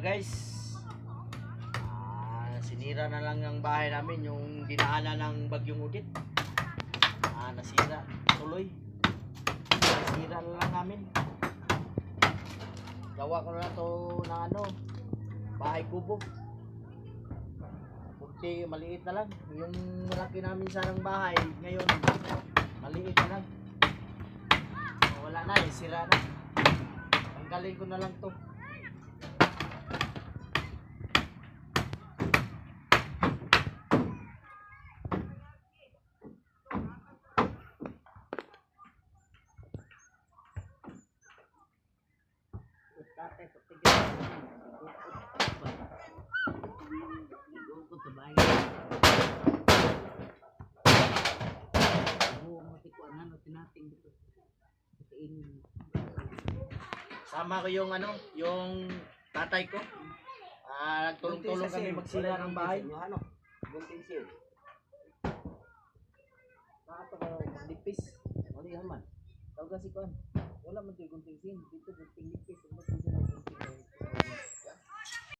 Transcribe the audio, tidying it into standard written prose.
Guys, sinira na lang ang bahay namin, yung dinaanan ng bagyong Udit. Nasira tuloy. Nasira na lang namin. Gawa ko na to ng bahay kubo. Kunti maliit na lang. Yung malaki namin sanang bahay ngayon, maliit na lang. Wala na, sira na. Tanggalin ko na lang to. Sama ko yung yung tatay ko. Nagtulong-tulong kami magsira ng bahay. Gunting siya. Kato ko nipis. Ano yan man? Tawag si Kuan. Wala man 'yung gunting sin. Dito gunting nipis.